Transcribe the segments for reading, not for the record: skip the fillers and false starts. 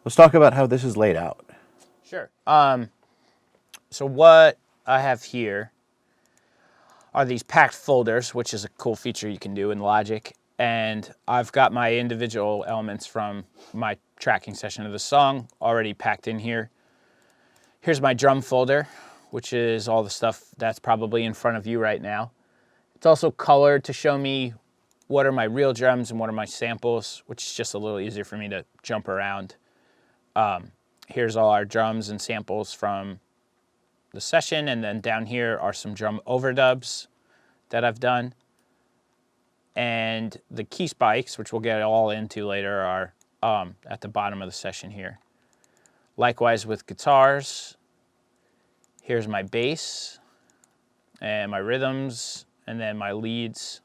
Let's talk about how this is laid out. Sure. So what I have here are these packed folders, which is a cool feature you can do in Logic. And I've got my individual elements from my tracking session of the song already packed in here. Here's my drum folder, which is all the stuff that's probably in front of you right now. It's also colored to show me what are my real drums and what are my samples, which is just a little easier for me to jump around. Here's all our drums and samples from the session, and then down here are some drum overdubs that I've done. And the key spikes, which we'll get all into later, are at the bottom of the session here. Likewise with guitars, here's my bass and my rhythms, and then my leads,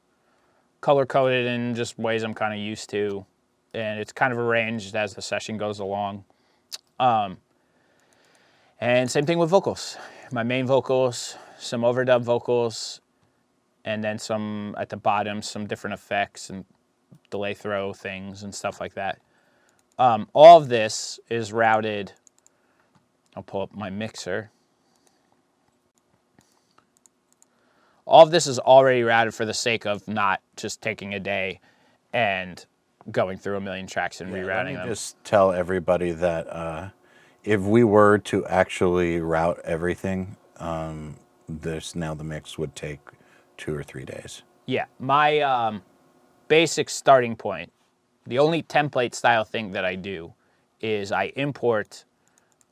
color-coded in just ways I'm kind of used to, and it's kind of arranged as the session goes along. And same thing with vocals. My main vocals, some overdub vocals, and then some at the bottom, some different effects and delay throw things and stuff like that. All of this is routed. I'll pull up my mixer. All of this is already routed for the sake of not just taking a day and going through a million tracks and rerouting them. Just tell everybody that if we were to actually route everything, the mix would take 2 or 3 days. Yeah, my basic starting point, the only template style thing that I do is I import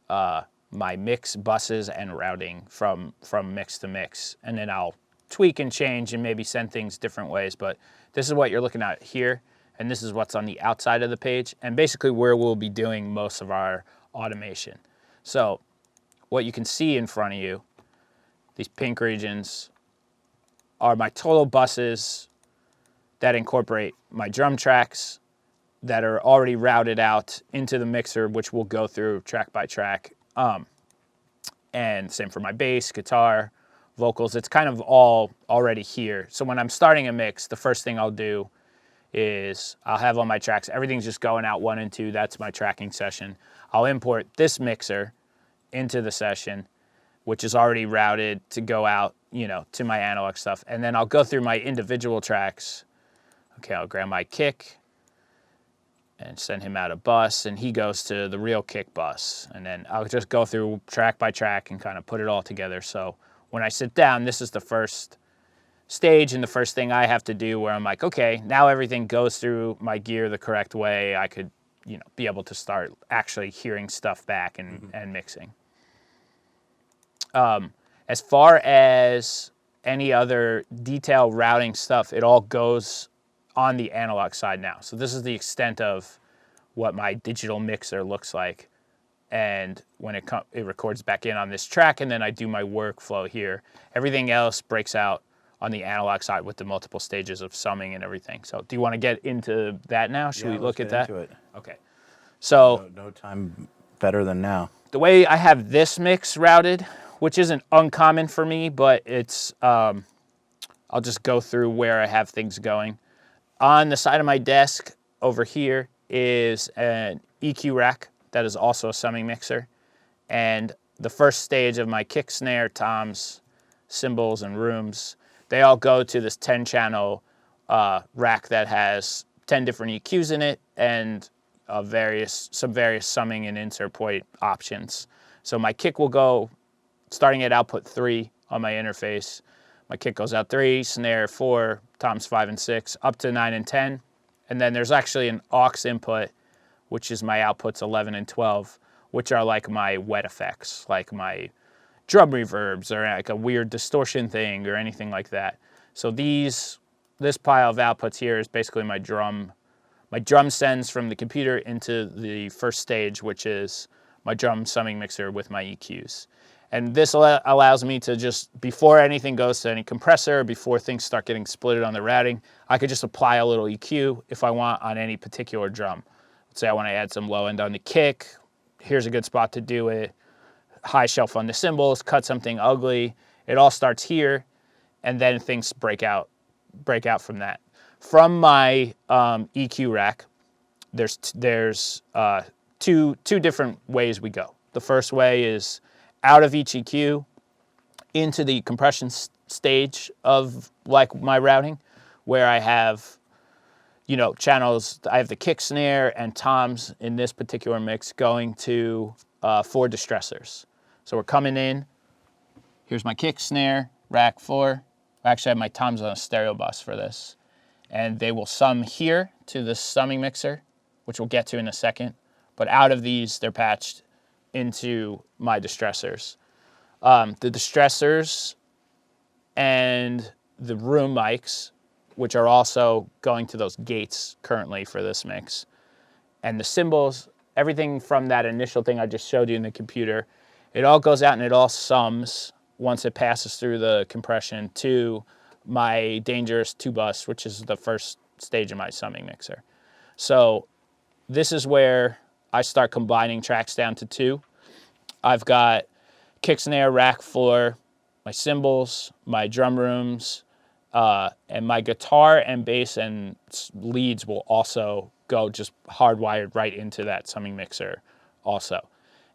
my mix buses and routing from mix to mix, and then I'll tweak and change and maybe send things different ways. But this is what you're looking at here, and this is what's on the outside of the page, and basically where we'll be doing most of our automation. So what you can see in front of you, these pink regions, are my total buses that incorporate my drum tracks that are already routed out into the mixer, which we'll go through track by track. And same for my bass, guitar, vocals. It's kind of all already here. So when I'm starting a mix, the first thing I'll do is I'll have all my tracks. Everything's just going out 1 and 2. That's my tracking session. I'll import this mixer into the session, which is already routed to go out, you know, to my analog stuff. And then I'll go through my individual tracks. Okay, I'll grab my kick and send him out a bus, and he goes to the real kick bus. And then I'll just go through track by track and kind of put it all together. So when I sit down, this is the first stage and the first thing I have to do where I'm like, okay, now everything goes through my gear the correct way. I could, you know, be able to start actually hearing stuff back and mixing. As far as any other detail routing stuff, it all goes on the analog side now. So this is the extent of what my digital mixer looks like. And when it records back in on this track, and then I do my workflow here. Everything else breaks out on the analog side with the multiple stages of summing and everything. So do you want to get into that now? Should we look at that? Into it. Okay. So no time better than now. The way I have this mix routed, which isn't uncommon for me, but it's, I'll just go through where I have things going. On the side of my desk over here is an EQ rack that is also a summing mixer. And the first stage of my kick, snare, toms, cymbals, and rooms, they all go to this 10-channel rack that has 10 different EQs in it and some various summing and insert point options. So my kick will go starting at output 3 on my interface. My kick goes out 3, snare 4, toms 5 and 6, up to 9 and 10. And then there's actually an aux input, which is my outputs 11 and 12, which are like my wet effects, like my drum reverbs or like a weird distortion thing or anything like that. So this pile of outputs here is basically my drum sends from the computer into the first stage, which is my drum summing mixer with my EQs. And this allows me to just, before anything goes to any compressor, before things start getting splitted on the routing, I could just apply a little EQ if I want on any particular drum. Let's say I want to add some low end on the kick. Here's a good spot to do it. High shelf on the cymbals, cut something ugly. It all starts here, and then things break out from that. From my EQ rack, there's 2 two different ways we go. The first way is out of each EQ into the compression stage of like my routing, where I have, you know, channels. I have the kick, snare, and toms in this particular mix going to 4 distressors. So we're coming in. Here's my kick, snare, rack 4. I actually have my toms on a stereo bus for this. And they will sum here to the summing mixer, which we'll get to in a second. But out of these, they're patched into my distressors. The distressors and the room mics, which are also going to those gates currently for this mix, and the cymbals, everything from that initial thing I just showed you in the computer, it all goes out and it all sums once it passes through the compression to my Dangerous 2-bus, which is the first stage of my summing mixer. So this is where I start combining tracks down to 2. I've got kick, snare, rack 4, my cymbals, my drum rooms, and my guitar and bass and leads will also go just hardwired right into that summing mixer also.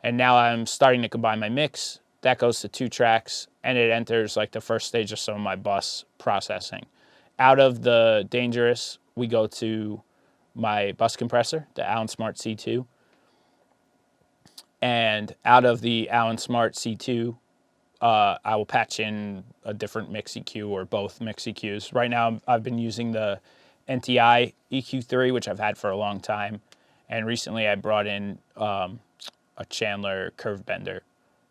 And now I'm starting to combine my mix. That goes to 2 tracks, and it enters like the first stage of some of my bus processing. Out of the Dangerous, we go to my bus compressor, the Allen Smart C2. And out of the Allen Smart C2, I will patch in a different mix EQ or both mix EQs. Right now, I've been using the NTI EQ3, which I've had for a long time. And recently, I brought in a Chandler Curve Bender.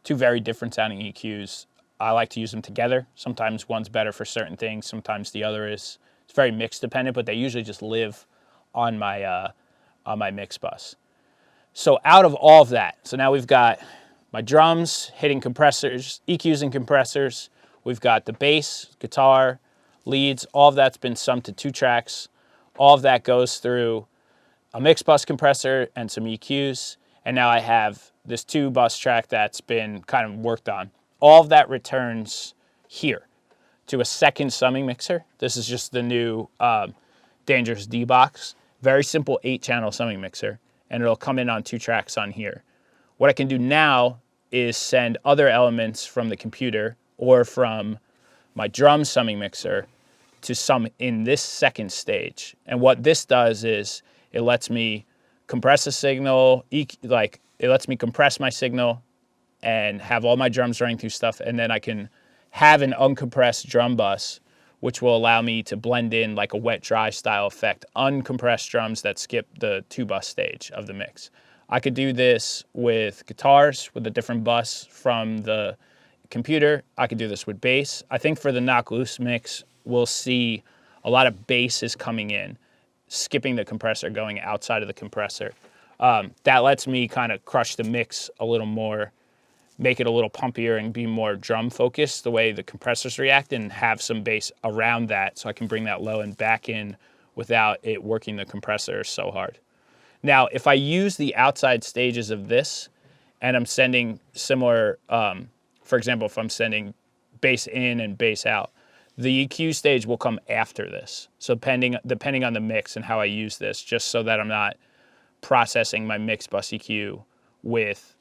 2 very different sounding EQs. I like to use them together. Sometimes one's better for certain things. Sometimes the other is. It's very mix dependent, but they usually just live on my mix bus. So out of all of that, so now we've got my drums hitting compressors, EQs and compressors. We've got the bass, guitar, leads. All of that's been summed to 2 tracks. All of that goes through a mix bus compressor and some EQs. And now I have this 2-bus track that's been kind of worked on. All of that returns here to a second summing mixer. This is just the new Dangerous D-Box. Very simple 8-channel summing mixer. And it'll come in on 2 tracks on here. What I can do now is send other elements from the computer or from my drum summing mixer to sum in this second stage. And what this does is it lets me compress a signal, it lets me compress my signal and have all my drums running through stuff. And then I can have an uncompressed drum bus, which will allow me to blend in like a wet dry style effect, uncompressed drums that skip the 2-bus stage of the mix. I could do this with guitars, with a different bus from the computer. I could do this with bass. I think for the Knock Loose mix, we'll see a lot of bass is coming in, skipping the compressor, going outside of the compressor. That lets me kind of crush the mix a little more, make it a little pumpier and be more drum focused the way the compressors react, and have some bass around that so I can bring that low end back in without it working the compressor so hard. Now, if I use the outside stages of this and I'm sending similar, for example, if I'm sending bass in and bass out, the EQ stage will come after this. So depending on the mix and how I use this, just so that I'm not processing my mix bus EQ with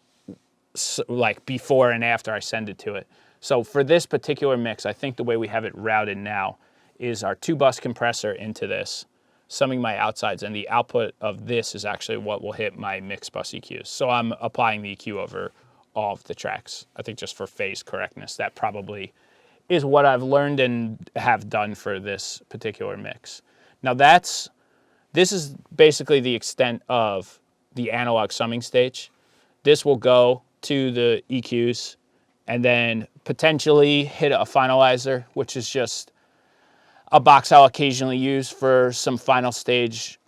like before and after I send it to it. So for this particular mix, I think the way we have it routed now is our 2-bus compressor into this, summing my outsides, and the output of this is actually what will hit my mix bus EQs. So I'm applying the EQ over all of the tracks. I think just for phase correctness, that probably is what I've learned and have done for this particular mix. Now this is basically the extent of the analog summing stage. This will go to the EQs and then potentially hit a finalizer, which is just a box I'll occasionally use for some final stage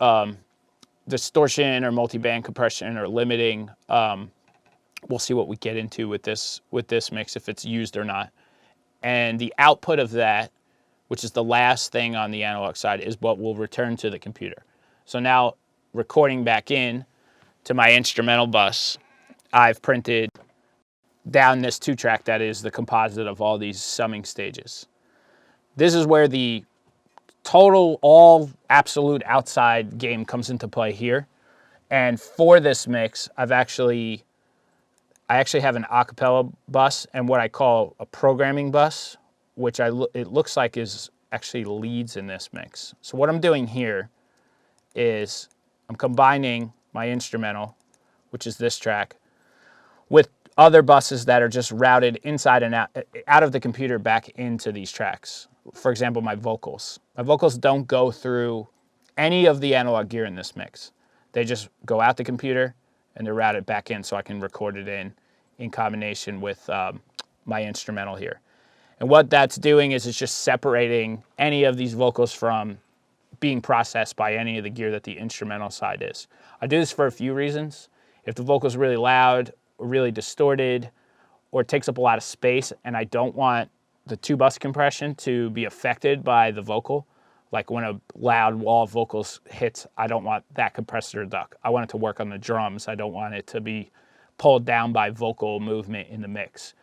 distortion or multi-band compression or limiting. We'll see what we get into with this mix, if it's used or not. And the output of that, which is the last thing on the analog side, is what will return to the computer. So now, recording back in to my instrumental bus, I've printed down this 2-track that is the composite of all these summing stages. This is where the total, all absolute outside game comes into play here. And for this mix, I actually have an acapella bus and what I call a programming bus, which it looks like is actually leads in this mix. So what I'm doing here is I'm combining my instrumental, which is this track, with other buses that are just routed inside and out of the computer back into these tracks. For example, my vocals. My vocals don't go through any of the analog gear in this mix. They just go out the computer and they're routed back in so I can record it in combination with my instrumental here. And what that's doing is it's just separating any of these vocals from being processed by any of the gear that the instrumental side is. I do this for a few reasons. If the vocal's really loud, or really distorted, or it takes up a lot of space, and I don't want the two bus compression to be affected by the vocal, like when a loud wall of vocals hits, I don't want that compressor to duck. I want it to work on the drums. I don't want it to be pulled down by vocal movement in the mix.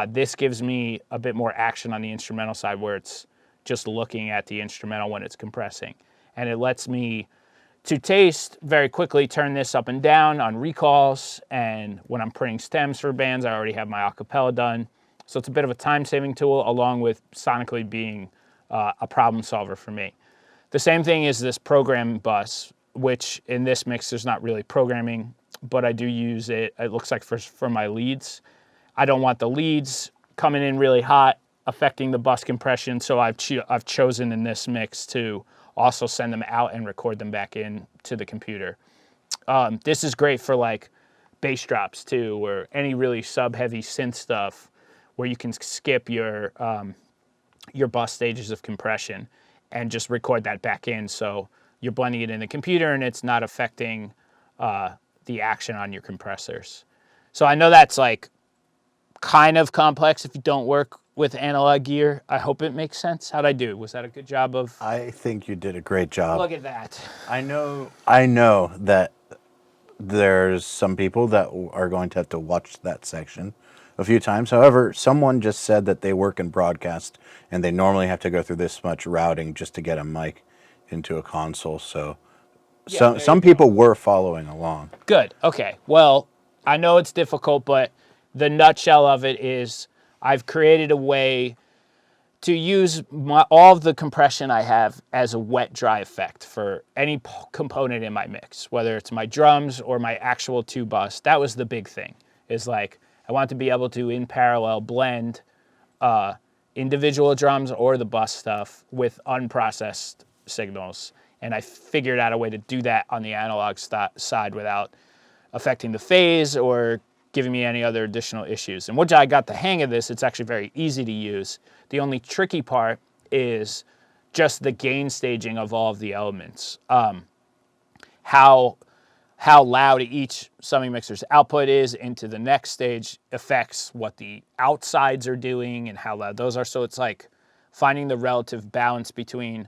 This gives me a bit more action on the instrumental side where it's just looking at the instrumental when it's compressing. And it lets me, to taste, very quickly turn this up and down on recalls. And when I'm printing stems for bands, I already have my acapella done. So it's a bit of a time-saving tool along with sonically being a problem solver for me. The same thing is this program bus, which in this mix there's not really programming, but I do use it, it looks like for my leads. I don't want the leads coming in really hot, affecting the bus compression, so I've chosen in this mix to also send them out and record them back in to the computer. This is great for like bass drops too, or any really sub-heavy synth stuff where you can skip your bus stages of compression and just record that back in. So you're blending it in the computer and it's not affecting the action on your compressors. So I know that's like kind of complex if you don't work with analog gear. I hope it makes sense. How'd I do? Was that a good job of? I think you did a great job. Look at that. I know that there's some people that are going to have to watch that section a few times. However, someone just said that they work in broadcast and they normally have to go through this much routing just to get a mic into a console. So some people were following along. Good. Okay. Well, I know it's difficult, but the nutshell of it is I've created a way to use all of the compression I have as a wet-dry effect for any component in my mix, whether it's my drums or my actual two bus. That was the big thing, is like I want to be able to, in parallel, blend individual drums or the bus stuff with unprocessed signals. And I figured out a way to do that on the analog side without affecting the phase or giving me any other additional issues. And once I got the hang of this, it's actually very easy to use. The only tricky part is just the gain staging of all of the elements. How loud each summing mixer's output is into the next stage affects what the outsides are doing and how loud those are. So it's like finding the relative balance between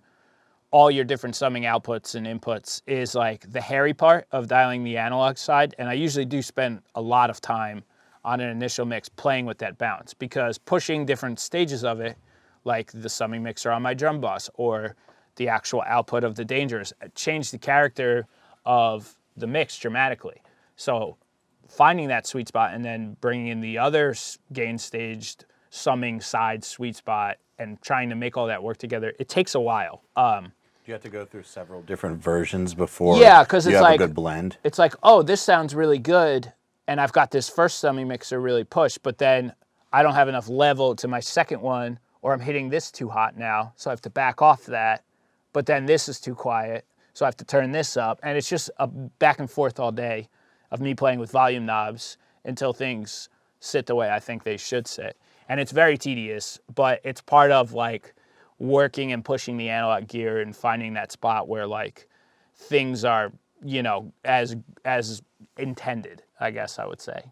all your different summing outputs and inputs is like the hairy part of dialing the analog side. And I usually do spend a lot of time on an initial mix playing with that balance, because pushing different stages of it, like the summing mixer on my drum bus or the actual output of the Dangers, change the character of the mix dramatically. So finding that sweet spot and then bringing in the other gain staged summing side sweet spot and trying to make all that work together, it takes a while. You have to go through several different versions before because you it's have like a good blend. It's like, oh, this sounds really good, and I've got this first summing mixer really pushed, but then I don't have enough level to my second one, or I'm hitting this too hot now, so I have to back off that. But then this is too quiet, so I have to turn this up, and it's just a back and forth all day of me playing with volume knobs until things sit the way I think they should sit. And it's very tedious, but it's part of like working and pushing the analog gear and finding that spot where like things are, as intended, I guess I would say.